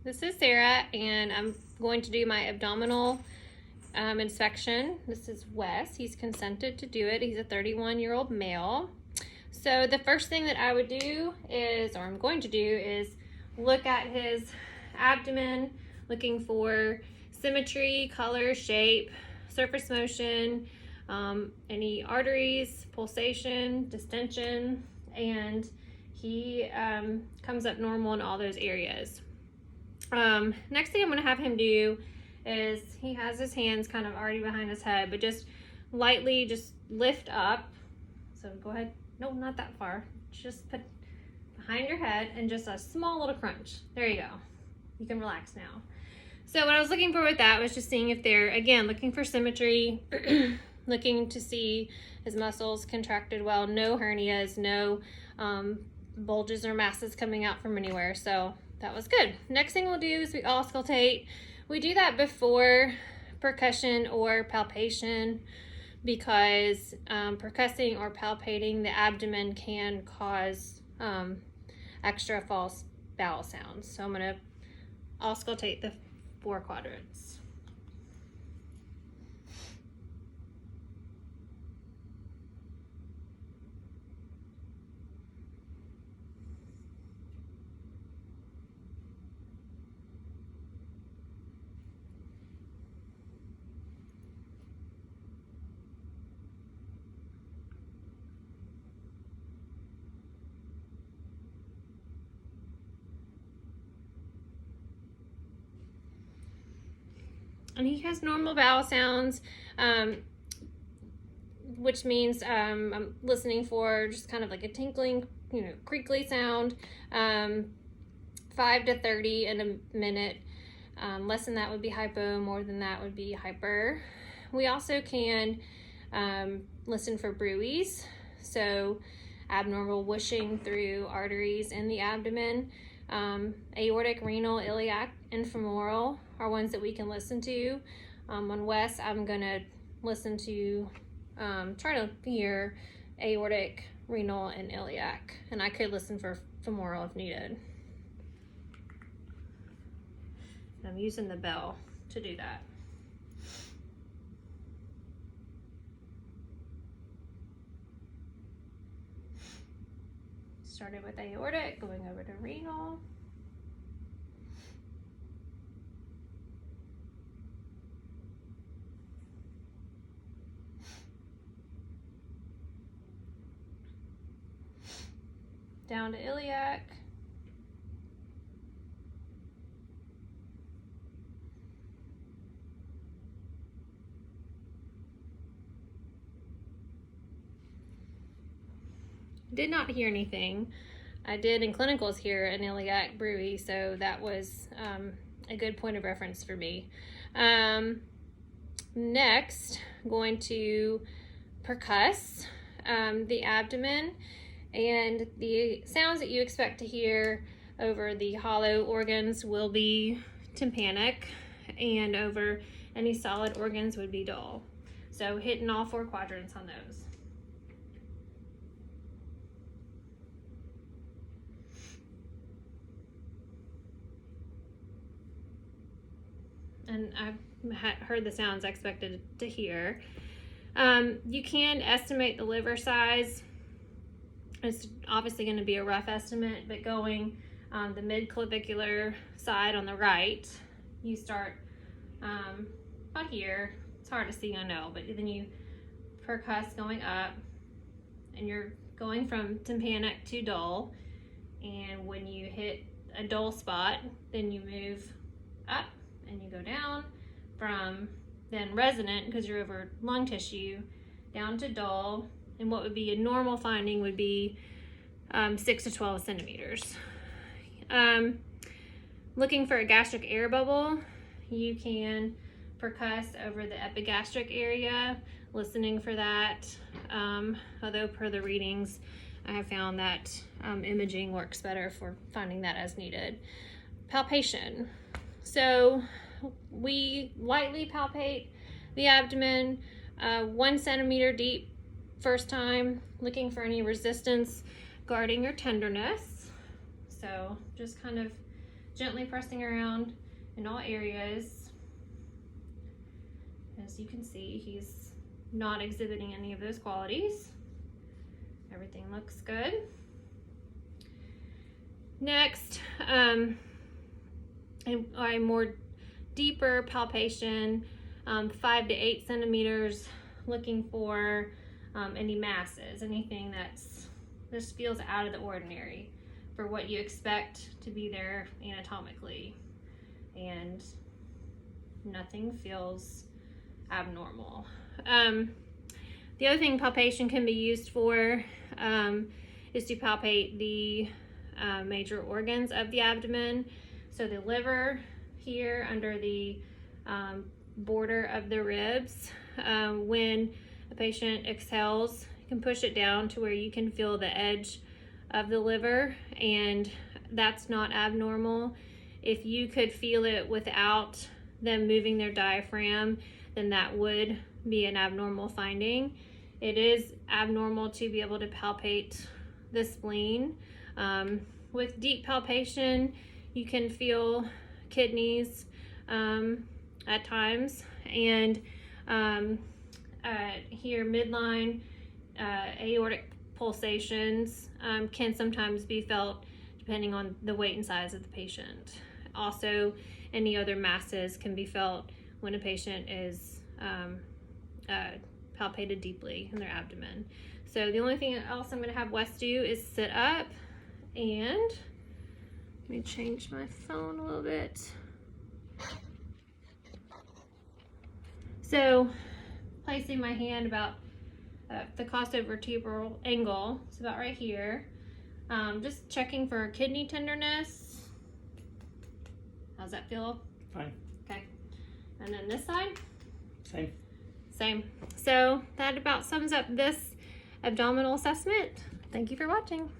This is Sarah, and I'm going to do my abdominal inspection. This is Wes. He's consented to do it. He's a 31-year-old male. So the first thing that I would do is, or I'm going to do, is look at his abdomen, looking for symmetry, color, shape, surface motion, any arteries, pulsation, distension, and he comes up normal in all those areas. Next thing I'm going to have him do is, he has his hands kind of already behind his head, but just lightly just lift up. So go ahead. No, not that far. Just put behind your head and just a small little crunch. There you go. You can relax now. So what I was looking for with that was just seeing if they're, again, looking for symmetry, looking to see his muscles contracted well, no hernias, no bulges or masses coming out from anywhere. So that was good. Next thing we'll do is we auscultate. We do that before percussion or palpation because percussing or palpating the abdomen can cause extra false bowel sounds. So I'm going to auscultate the 4 quadrants. And he has normal vowel sounds, which means I'm listening for just kind of like a tinkling, creakly sound, 5 to 30 in a minute. Less than that would be hypo, more than that would be hyper. We also can listen for bruits, so abnormal whooshing through arteries in the abdomen. Aortic, renal, iliac, and femoral are ones that we can listen to. On Wes, I'm gonna listen to, try to hear aortic, renal, and iliac, and I could listen for femoral if needed. And I'm using the bell to do that. Started with aortic, going over to renal. Down to iliac. Did not hear anything. I did in clinicals hear an iliac bruit, so that was a good point of reference for me. Next, going to percuss the abdomen, and the sounds that you expect to hear over the hollow organs will be tympanic, and over any solid organs would be dull. So hitting all 4 quadrants on those. And I've heard the sounds I expected to hear. You can estimate the liver size. It's obviously going to be a rough estimate, but going the mid-clavicular side on the right, you start about here. It's hard to see, I know, but then you percuss going up, and you're going from tympanic to dull. And when you hit a dull spot, then you move up and you go down from then resonant, because you're over lung tissue, down to dull. And what would be a normal finding would be 6 to 12 centimeters. Looking for a gastric air bubble, you can percuss over the epigastric area, listening for that. Although per the readings, I have found that imaging works better for finding that as needed. Palpation. So we lightly palpate the abdomen, 1 centimeter deep first time, looking for any resistance, guarding, or tenderness. So just kind of gently pressing around in all areas. As you can see, he's not exhibiting any of those qualities. Everything looks good. Next, a more deeper palpation, 5 to 8 centimeters, looking for any masses, anything that's just feels out of the ordinary for what you expect to be there anatomically, and nothing feels abnormal. The other thing palpation can be used for is to palpate the major organs of the abdomen. So the liver here under the border of the ribs. When a patient exhales, you can push it down to where you can feel the edge of the liver, and that's not abnormal. If you could feel it without them moving their diaphragm, then that would be an abnormal finding. It is abnormal to be able to palpate the spleen. With deep palpation, you can feel kidneys at times, and here midline aortic pulsations can sometimes be felt depending on the weight and size of the patient. Also, any other masses can be felt when a patient is palpated deeply in their abdomen. So the only thing else I'm going to have Wes do is sit up, and let me change my phone a little bit. So placing my hand about the costovertebral angle, it's about right here. Just checking for kidney tenderness. How's that feel? Fine. Okay. And then this side? Same. Same. So that about sums up this abdominal assessment. Thank you for watching.